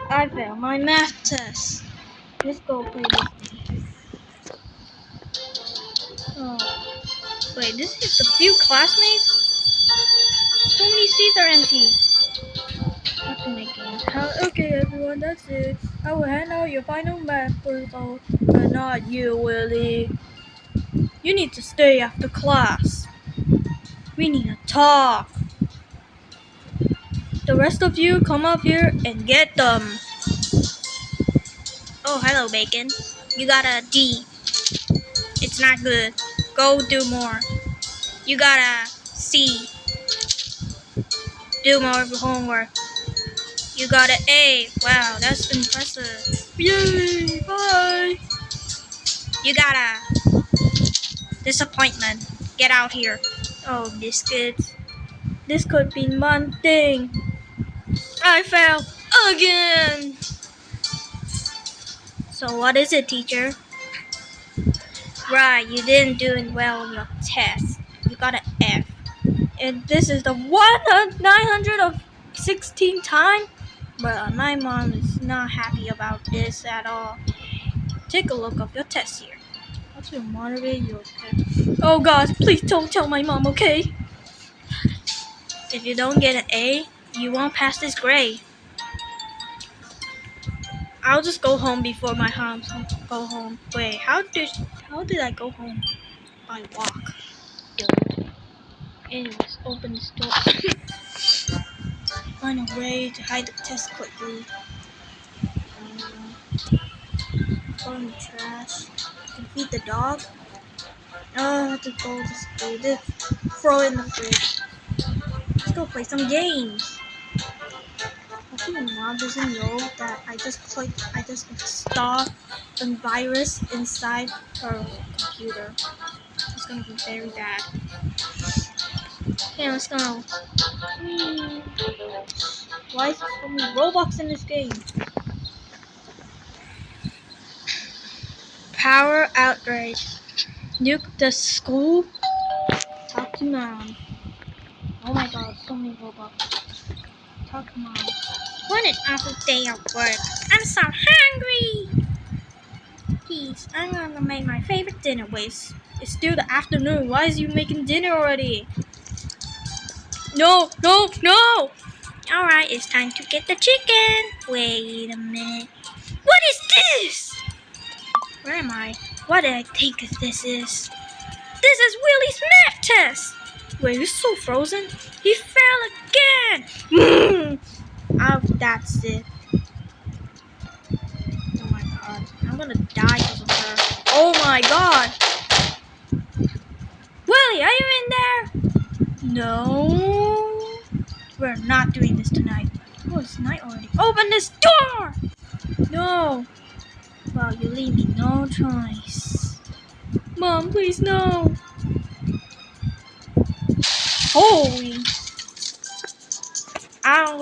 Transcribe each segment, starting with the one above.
I failed my math test. Let's go play this game. Oh, wait, this is the few classmates? So many seats are empty. Have to make games. Okay, everyone, that's it. I will hand out your final math result, but not you, Willy. You need to stay after class. We need to talk. The rest of you come up here and get them. Oh, hello, Bacon. You got a D. It's not good. Go do more. You got a C. Do more of your homework. You got an A. Wow, that's impressive. Yay! Bye! You got a disappointment. Get out here. Oh, biscuits. This could be one thing. I failed again! So what is it, teacher? Right, you didn't do well on your test. You got an F. And this is the 916th time? But my mom is not happy about this at all. Take a look of your test here. How to moderate your test. Oh gosh, please don't tell my mom, okay? If you don't get an A, you won't pass this grade. I'll just go home before my mom go home. Wait, how did I go home? By walk. Anyways, open this door. Find a way to hide the test quickly. Throw in the trash. And feed the dog. Oh, I have to go to school. This. Throw it in the fridge. Let's go play some games. Hopefully my mom doesn't know that I just installed a virus inside her computer. It's gonna be very bad. Okay, let's go. Why is there so many Robux in this game? Power outrage. Nuke the school. Talk to mom. Oh my god, so many Robux. Talk to mom. What an awful day of work. I'm so hungry. Please, I'm gonna make my favorite dinner. Wait, it's still the afternoon. Why is you making dinner already? No, no, no! Alright, it's time to get the chicken. Wait a minute. What is this? Where am I? What do I think this is? This is Willy's math test! Wait, he's so frozen? He fell again! Oh, that's it. Oh my god. I'm gonna die because of her. Oh my god! Willy, are you in there? No. We're not doing this tonight. Oh, it's night already. Open this door! No. Wow, you leave me no choice. Mom, please no. Holy.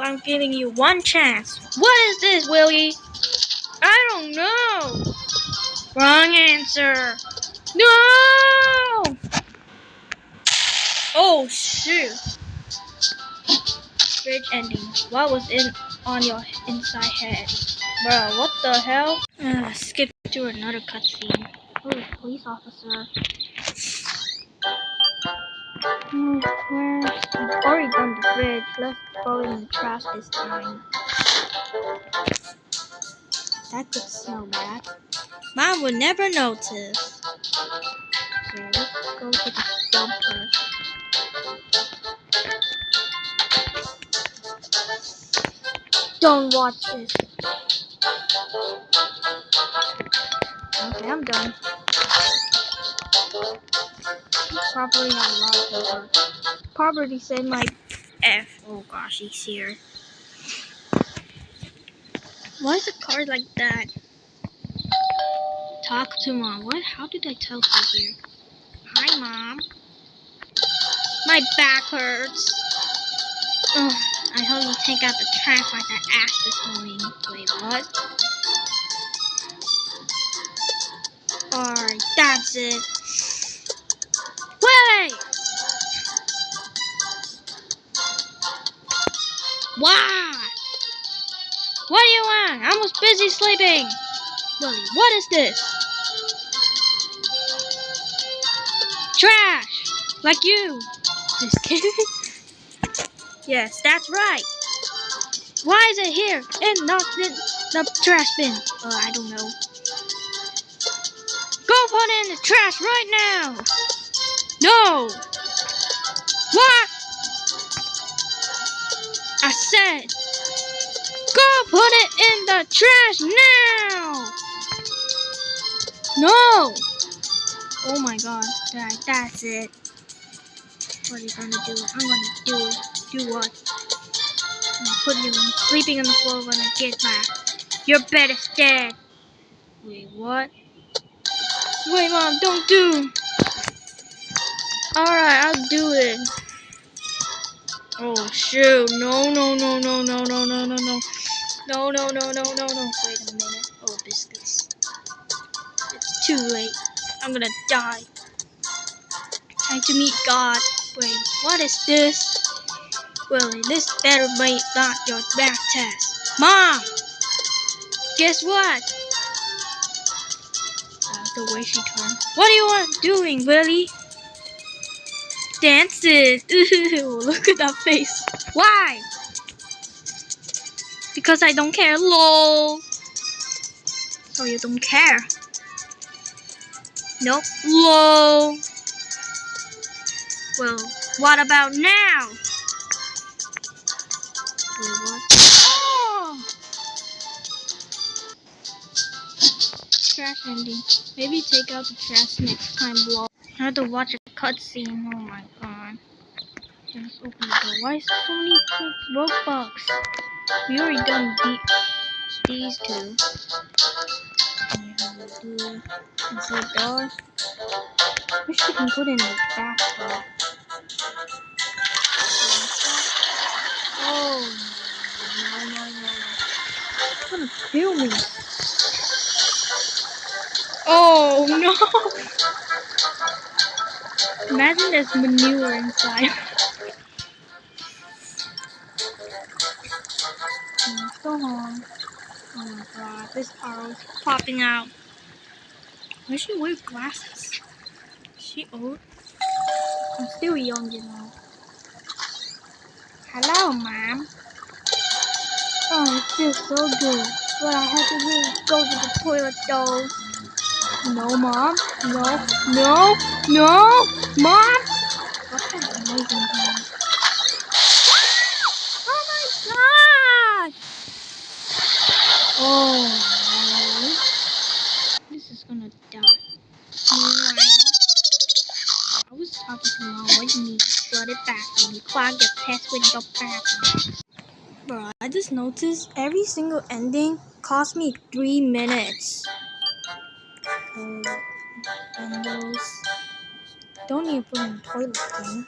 I'm giving you one chance. What is this, Willy? I don't know. Wrong answer. No! Oh, shoot. Bridge ending. What was on your inside head? Bro, what the hell? Skip to another cutscene. Oh, police officer. Where's... I've already done the bridge. Let's throw it in the trash this time. That could smell bad. Mom would never notice. So let's go to the dumper. Don't watch this. Okay, I'm done. Probably have a lot of paper. Probably said my F. Oh gosh, he's here. Why is the card like that? Talk to mom. What? How did I tell her here? Hi, mom. My back hurts. Ugh, I hope you take out the trash like I asked this morning. Wait, what? Alright, that's it. Wait! Why? What do you want? I was busy sleeping. Willy, what is this? Trash! Like you. Just kidding. Yes, that's right. Why is it here and not in the trash bin? I don't know. Go put it in the trash right now. No. What? I said, go put it in the trash now. No. Oh my god. That's it. What are you gonna do? I'm gonna do it. Do what? I'm gonna put you sleeping on the floor when I get back. Your bed is dead. Wait, what? Wait, Mom, don't do. Alright, I'll do it. Oh shoot. No. No. Wait a minute. Oh, biscuits. It's too late. I'm gonna die. Time to meet God. Wait, what is this? Willy, this better be not your back test. Mom! Guess what? The way she turned. What do you want doing, Willy? Dances. Ooh, look at that face. Why? Because I don't care. LOL. So you don't care? Nope. LOL. Well, what about now? Wait, what? Oh! Trash ending. Maybe take out the trash next time, vlog. I have to watch a cutscene. Oh my god. Let's open the door. Why is so many Robux? We already done these two. Is the door? Wish we can put in the bathtub. Oh no. It's gonna kill me. Oh no! Imagine there's manure inside. Let's go home. Oh my god, this arrow's popping out. Why does she wear glasses? Is she old? I'm still young, you know. Hello, Mom. Oh, it feels so good. But I have to really go to the toilet though. No, Mom. No. Mom! What's that noise in here? Oh my god! Oh no. This is gonna die. I was talking to Mom. What do you mean? Flood it back and you clog your test with your bathroom. Bro, I just noticed every single ending cost me 3 minutes. Windows. Don't need to put in the toilet thing.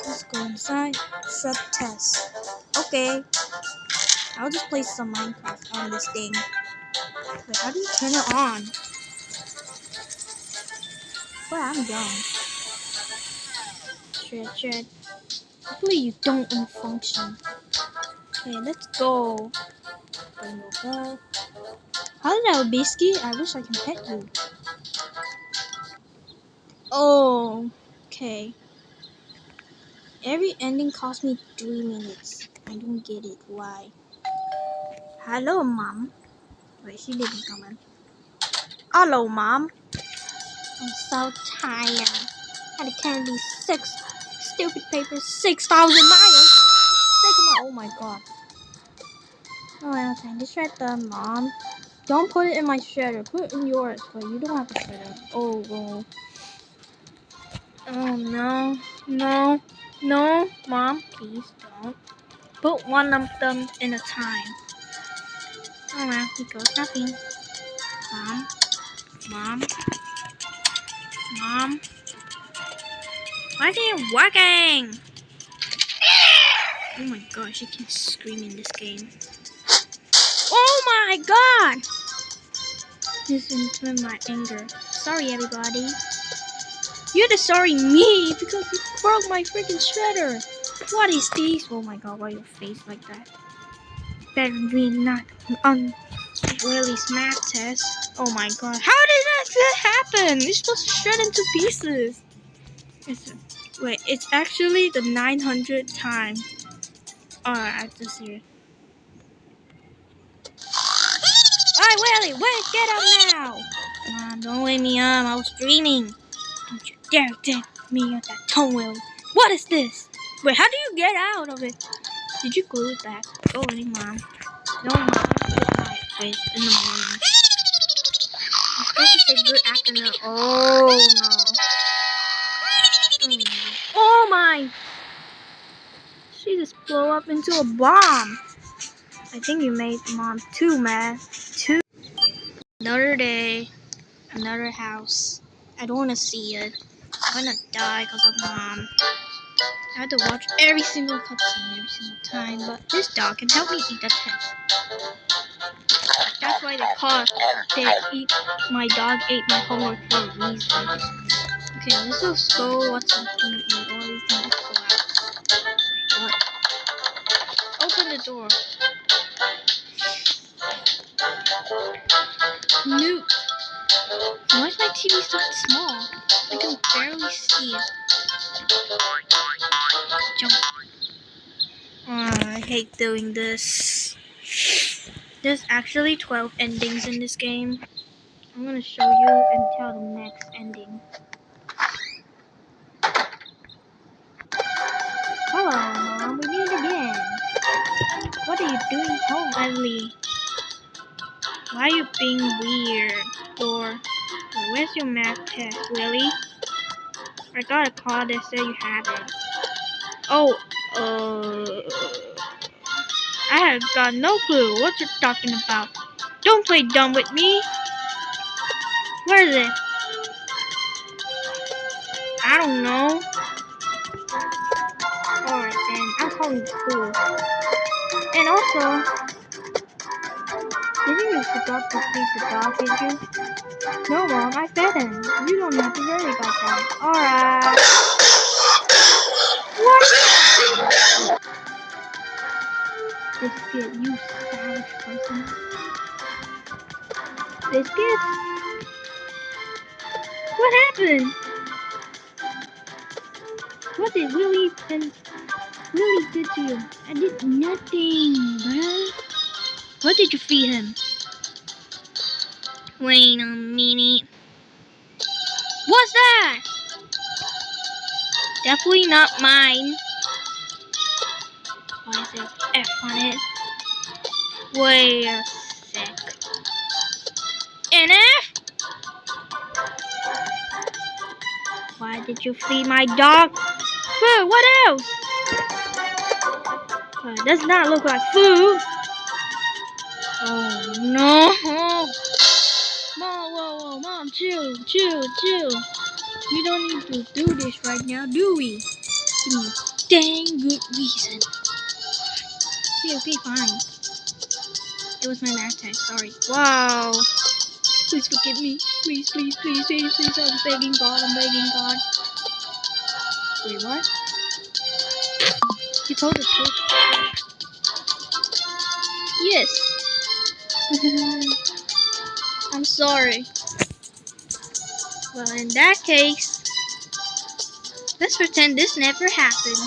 Let's go inside. Shut test. Okay. I'll just play some Minecraft on this thing. Wait, how do you turn it on? Well, I'm dumb. Shred. Hopefully you don't unfunction. Okay, let's go. How did that biscuit? I wish I can pet you. Oh, okay. Every ending cost me 3 minutes. I don't get it. Why? Hello, Mom. Wait, she didn't come in. Hello, Mom. I'm so tired. Had to carry these 6 stupid papers 6,000 miles. Oh my god. Oh, okay. Just shred them, Mom. Don't put it in my shredder. Put it in yours. But you don't have to shredder. Oh, well. Oh, no. Mom, please don't. Put one of them in a time. Oh, well. Here goes nothing. Mom. Why isn't it working? Oh my gosh, she can scream in this game. Oh my god! This is my anger. Sorry, everybody. You're the sorry me because you broke my freaking shredder. What is this? Oh my god, why your face like that? better be not on Willy's math test. Oh my god. How did that happen? You're supposed to shred into pieces. It's actually the 900th time. Alright, I have to see it. Alright, Willy, wait, get up now! Come on, don't wake me up. I was dreaming. Don't you dare take me at that tone, Willy. What is this? Wait, how do you get out of it? Did you glue it back? Oh, hey, Mom. No, Mom. It's my quiz in the morning. I'm supposed to say good afternoon. Oh, no. Oh, my. She just blew up into a bomb. I think you made Mom too mad. Another day. Another house. I don't want to see it. I'm gonna die because of Mom. I had to watch every single cutscene every single time, but this dog can help me eat that test. That's why my dog ate my homework for a reason. Okay, let's just go watch some TV, or we can just go out. Wait, what? Open the door. Newt! Why is my TV so small? I can barely see it. Jump. I hate doing this. There's actually 12 endings in this game. I'm gonna show you until the next ending. Hello, Mom. We meet again. What are you doing home, Emily? Why are you being weird? Or where's your math test, Willy? I got a call that said you have it. Oh, I have got no clue what you're talking about. Don't play dumb with me. Where is it? I don't know. Alright then, I'm calling school. And also, didn't you forgot to feed the dog, did you? No, Mom, I fed him. You don't have to worry about that. Alright. What? Biscuit, you savage person. Biscuit? What happened? What did Willy did to you? I did nothing, bruh. What did you feed him? Wait a minute. What's that? Definitely not mine. Why is there F on it? Wait a sec. NF? Why did you feed my dog? Food, what else? It does not look like food. Oh no. Mom, whoa, Mom, chill. We don't need to do this right now, do we? Give me a dang good reason. Okay, fine. It was my math test, sorry. Wow. Please forgive me. Please. I'm begging God. Wait, what? You told the truth. Yes. I'm sorry. Well, in that case, let's pretend this never happened.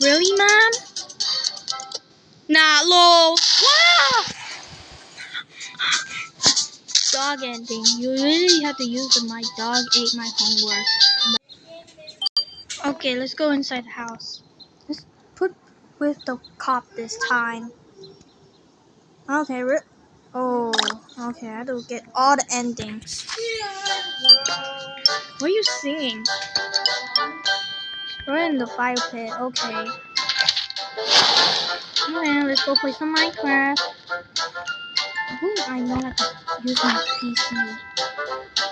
Really, Mom? Nah, lol. Wow! Dog ending. You really have to use the my dog ate my homework. Okay, let's go inside the house. Let's put with the cop this time. Okay, oh, okay, I have to get all the endings. What are you singing? We're in the fire pit, okay. Okay, let's go play some Minecraft. I know how to use my PC.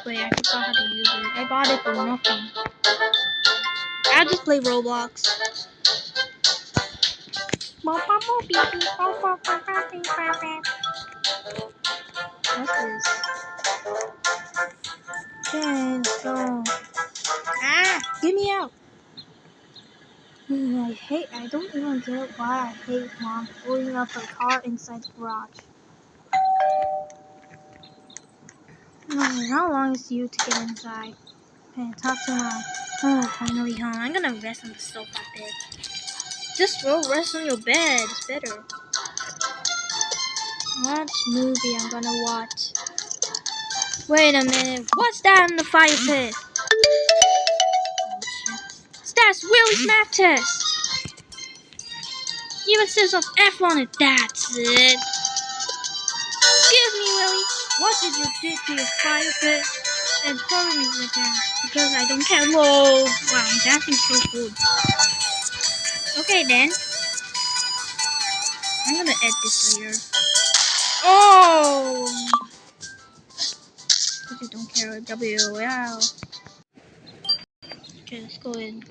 Wait, I forgot how to use it. I bought it for nothing. I'll just play Roblox. What's this? Okay, let's go. Ah, get me out. I don't even get why I hate Mom pulling up her car inside the garage. How long is you to get inside? Okay, talk to Mom. Oh, finally home. I'm gonna rest on the sofa bed. Just go rest on your bed. It's better. What movie I'm gonna watch? Wait a minute. What's that in the fire pit? That's Willy's math test. Even says of F on it. That's it. Excuse me, Willy. What did you do to your fire pit? And follow me again. Because I don't care. Whoa. Wow, that is so good. Okay then. I'm gonna add this later. Oh! Because you don't care. Wow. Okay, let's go in.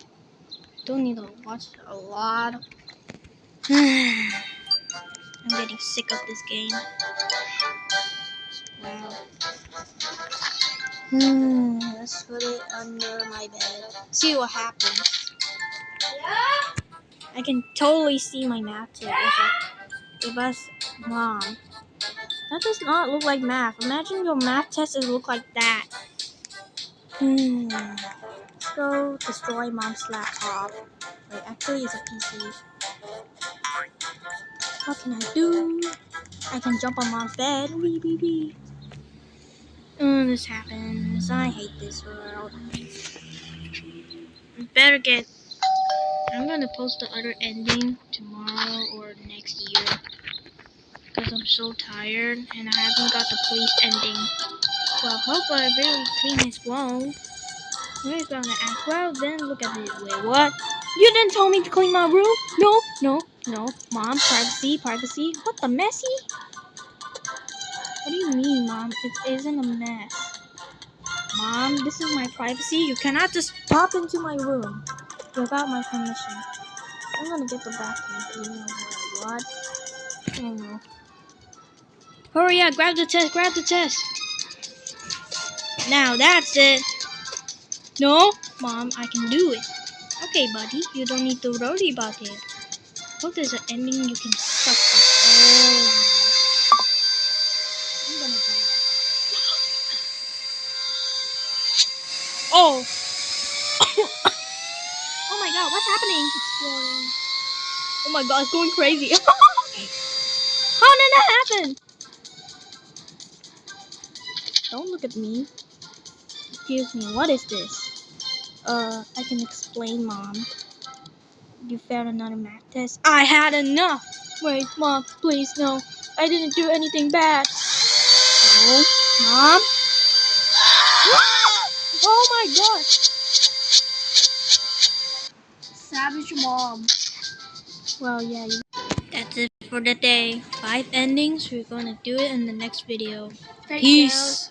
Don't need to watch a lot. I'm getting sick of this game. Wow. Let's put it under my bed. See what happens. I can totally see my math tip. If us Mom. That does not look like math. Imagine your math test is look like that. Let's go destroy Mom's laptop. Wait, actually it's a PC. What can I do? I can jump on Mom's bed. Wee wee wee. This happens. I hate this world. I'm gonna post the other ending tomorrow or next year. Because I'm so tired and I haven't got the police ending. Well, hope I really clean his wall. We're gonna ask, well, then look at it. Wait, what? You didn't tell me to clean my room? No. Mom, privacy. What the messy? What do you mean, Mom? It isn't a mess. Mom, this is my privacy. You cannot just pop into my room without my permission. I'm gonna get the vacuum. What? I don't know. Hurry up, grab the test. Now that's it. No, Mom, I can do it. Okay, buddy, you don't need to worry about it. Hope there's an ending you can suck up. I'm gonna die. Oh! Oh my god, what's happening? Oh my god, it's going crazy. How did that happen? Don't look at me. Excuse me, what is this? I can explain, Mom. You failed another math test. I had enough! Wait, Mom, please, no. I didn't do anything bad. No, Mom? Oh my god! Savage Mom. Well, yeah. That's it for the day. 5 endings. We're gonna do it in the next video. Peace.